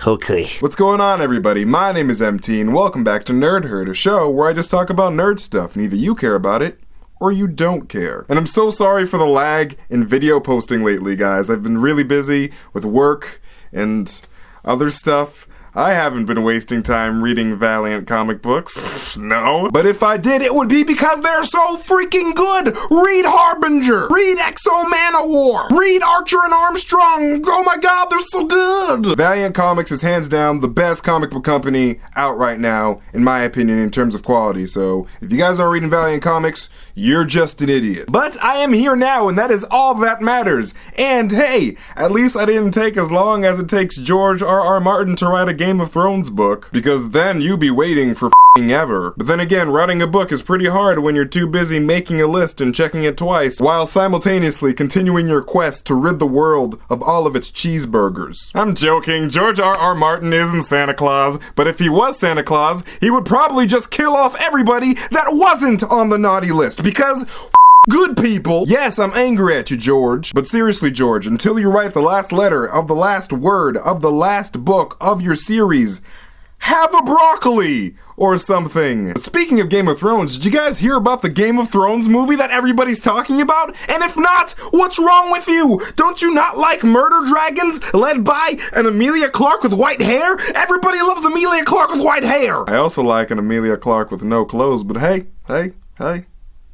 Okay. What's going on, everybody? My name is MT, and welcome back to Nerd Herd, a show where I just talk about nerd stuff, and either you care about it, or you don't care. And I'm so sorry for the lag in video posting lately, guys. I've been really busy with work and other stuff. I haven't been wasting time reading Valiant comic books. No. But if I did, it would be because they're so freaking good. Read Harbinger. Read Exo Manowar. Read Archer and Armstrong. Oh my god, they're so good. Valiant Comics is hands down the best comic book company out right now, in my opinion, in terms of quality. So if you guys aren't reading Valiant Comics, you're just an idiot. But I am here now, and that is all that matters. And hey, at least I didn't take as long as it takes George R.R. Martin to write a Game of Thrones book, because then you'd be waiting for f***ing ever. But then again, writing a book is pretty hard when you're too busy making a list and checking it twice, while simultaneously continuing your quest to rid the world of all of its cheeseburgers. I'm joking, George R.R. Martin isn't Santa Claus, but if he was Santa Claus, he would probably just kill off everybody that wasn't on the naughty list, because good people. Yes, I'm angry at you, George. But seriously, George, until you write the last letter of the last word of the last book of your series, have a broccoli or something. But speaking of Game of Thrones, did you guys hear about the Game of Thrones movie that everybody's talking about? And if not, what's wrong with you? Don't you not like murder dragons led by an Emilia Clarke with white hair? Everybody loves Emilia Clarke with white hair. I also like an Emilia Clarke with no clothes, but hey.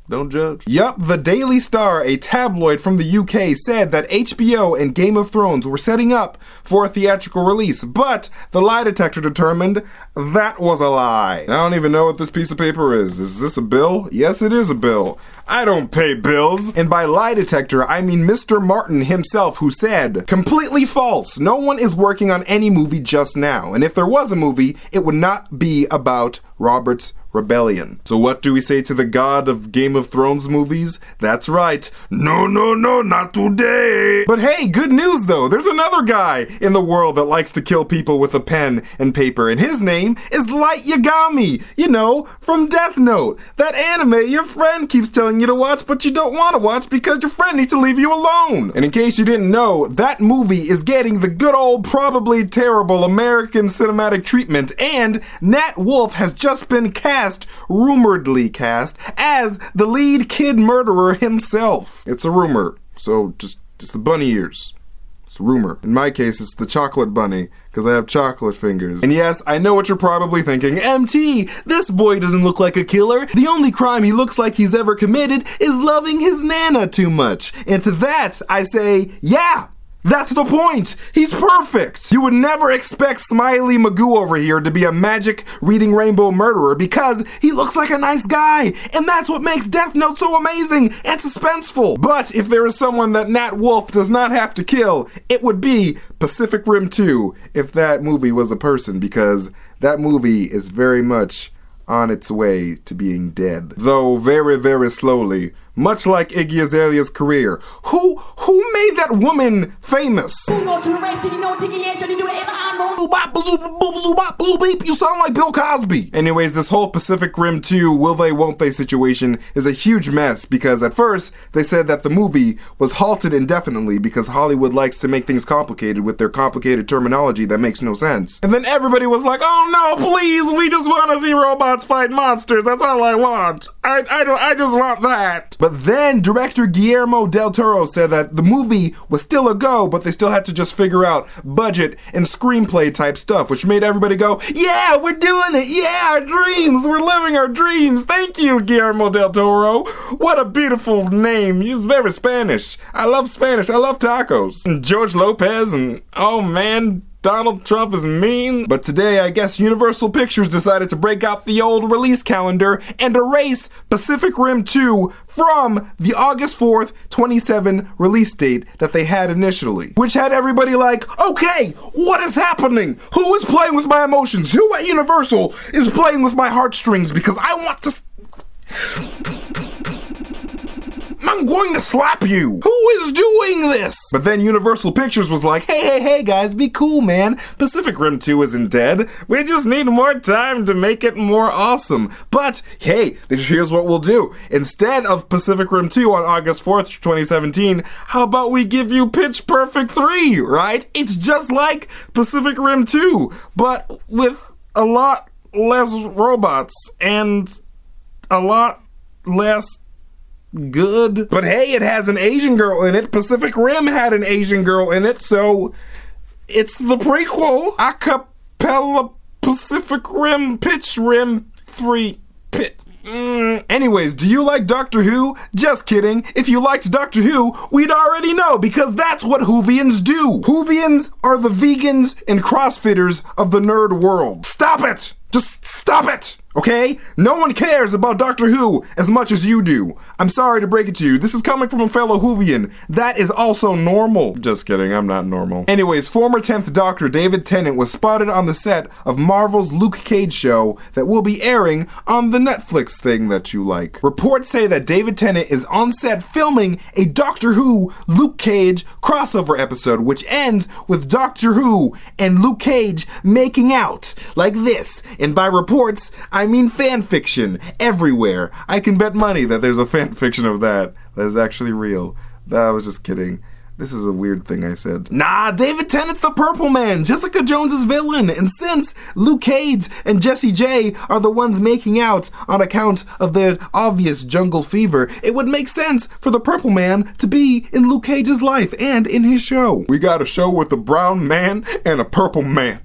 Don't judge. Yup, the Daily Star, a tabloid from the UK, said that HBO and Game of Thrones were setting up for a theatrical release, but the lie detector determined that was a lie. I don't even know what this piece of paper is. Is this a bill? Yes, it is a bill. I don't pay bills. And by lie detector, I mean Mr. Martin himself, who said, completely false. No one is working on any movie just now. And if there was a movie, it would not be about Robert's Rebellion. So what do we say to the god of Game of Thrones movies? That's right. No, not today. But hey, good news though. There's another guy in the world that likes to kill people with a pen and paper, and his name is Light Yagami. You know, from Death Note. That anime your friend keeps telling you to watch, but you don't want to watch because your friend needs to leave you alone. And in case you didn't know, that movie is getting the good old, probably terrible American cinematic treatment, and Nat Wolff has just been rumoredly cast, as the lead kid murderer himself. It's a rumor, so just the bunny ears. It's a rumor. In my case, it's the chocolate bunny, because I have chocolate fingers. And yes, I know what you're probably thinking. MT, this boy doesn't look like a killer. The only crime he looks like he's ever committed is loving his nana too much. And to that, I say, yeah! That's the point! He's perfect! You would never expect Smiley Magoo over here to be a magic reading rainbow murderer because he looks like a nice guy, and that's what makes Death Note so amazing and suspenseful. But if there is someone that Nat Wolff does not have to kill, it would be Pacific Rim 2 if that movie was a person, because that movie is very much on its way to being dead. Though very, very slowly. Much like Iggy Azalea's career. Who made that woman famous? You sound like Bill Cosby. Anyways, this whole Pacific Rim 2 will they won't they situation is a huge mess, because at first they said that the movie was halted indefinitely because Hollywood likes to make things complicated with their complicated terminology that makes no sense. And then everybody was like, oh no, please, we just want to see robots fight monsters. That's all I want. I just want that. But then director Guillermo del Toro said that the movie was still a go, but they still had to just figure out budget and screenplay type stuff, which made everybody go, yeah, we're doing it. Yeah, our dreams. We're living our dreams. Thank you, Guillermo del Toro. What a beautiful name. He's very Spanish. I love Spanish. I love tacos. And George Lopez and, oh man, Donald Trump is mean. But today, I guess Universal Pictures decided to break out the old release calendar and erase Pacific Rim 2 from the August 4th, 2007 release date that they had initially. Which had everybody like, okay, what is happening? Who is playing with my emotions? Who at Universal is playing with my heartstrings? Because I want to... I'm going to slap you. Who is doing this? But then Universal Pictures was like, hey guys, be cool, man. Pacific Rim 2 isn't dead. We just need more time to make it more awesome. But hey, here's what we'll do. Instead of Pacific Rim 2 on August 4th, 2017, how about we give you Pitch Perfect 3, right? It's just like Pacific Rim 2, but with a lot less robots and a lot less good. But hey, it has an Asian girl in it. Pacific Rim had an Asian girl in it, so it's the prequel. Acapella Pacific Rim Pitch Rim 3 Pit. Anyways, do you like Doctor Who? Just kidding. If you liked Doctor Who, we'd already know, because that's what Whovians do. Whovians are the vegans and CrossFitters of the nerd world. Stop it! Just stop it! Okay? No one cares about Doctor Who as much as you do. I'm sorry to break it to you. This is coming from a fellow Whovian. That is also normal. Just kidding, I'm not normal. Anyways, former 10th Doctor David Tennant was spotted on the set of Marvel's Luke Cage show that will be airing on the Netflix thing that you like. Reports say that David Tennant is on set filming a Doctor Who Luke Cage crossover episode, which ends with Doctor Who and Luke Cage making out like this. And by reports, I mean fan fiction everywhere. I can bet money that there's a fan fiction of that is actually real. I was just kidding. This is a weird thing I said. Nah, David Tennant's the Purple Man, Jessica Jones's villain, and since Luke Cage and Jessie J are the ones making out on account of their obvious jungle fever, it would make sense for the Purple Man to be in Luke Cage's life and in his show. We got a show with a brown man and a purple man.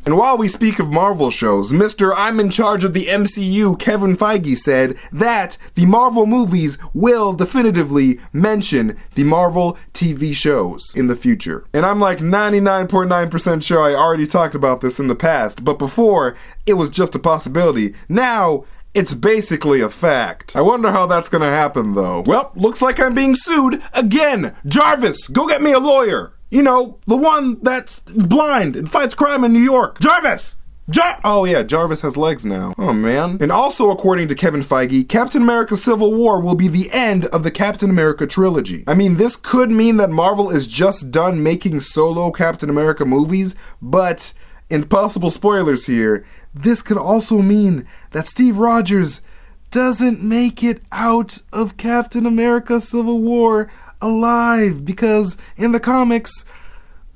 And while we speak of Marvel shows, Mr. I'm in charge of the MCU, Kevin Feige, said that the Marvel movies will definitively mention the Marvel TV shows in the future. And I'm like 99.9% sure I already talked about this in the past, but before, it was just a possibility. Now, it's basically a fact. I wonder how that's gonna happen, though. Well, looks like I'm being sued again. Jarvis, go get me a lawyer. You know, the one that's blind and fights crime in New York. Jarvis! Oh yeah, Jarvis has legs now. Oh man. And also, according to Kevin Feige, Captain America Civil War will be the end of the Captain America trilogy. I mean, this could mean that Marvel is just done making solo Captain America movies, but, in possible spoilers here, this could also mean that Steve Rogers doesn't make it out of Captain America Civil War alive, because in the comics,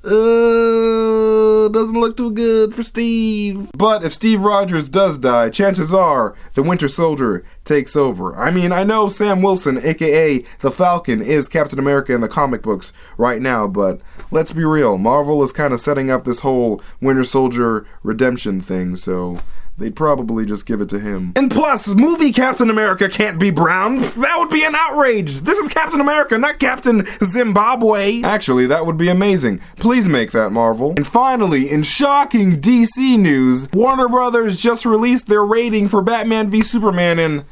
doesn't look too good for Steve. But if Steve Rogers does die, chances are the Winter Soldier takes over. I mean, I know Sam Wilson, aka the Falcon, is Captain America in the comic books right now, but let's be real, Marvel is kind of setting up this whole Winter Soldier redemption thing, so they'd probably just give it to him. And plus, movie Captain America can't be brown. That would be an outrage. This is Captain America, not Captain Zimbabwe. Actually, that would be amazing. Please make that, Marvel. And finally, in shocking DC news, Warner Brothers just released their rating for Batman v Superman, and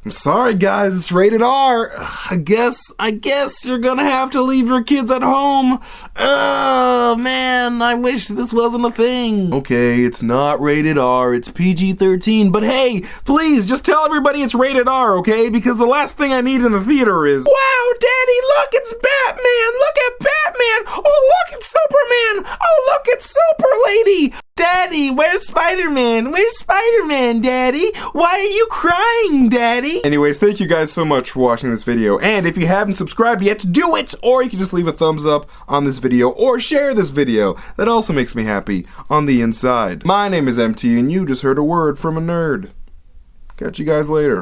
I'm sorry guys, it's rated R. I guess you're gonna have to leave your kids at home. Oh man, I wish this wasn't a thing. Okay, it's not rated R, it's PG-13, but hey, please just tell everybody it's rated R, okay? Because the last thing I need in the theater is, wow, Daddy, look, it's Batman! Look at Batman! Oh, look, it's Superman! Oh, look, it's Super Lady! Daddy, where's Spider-Man? Where's Spider-Man, Daddy? Why are you crying, Daddy? Anyways, thank you guys so much for watching this video, and if you haven't subscribed yet, do it! Or you can just leave a thumbs up on this video, or share this video. That also makes me happy on the inside. My name is MT, and you just heard a word from a nerd. Catch you guys later.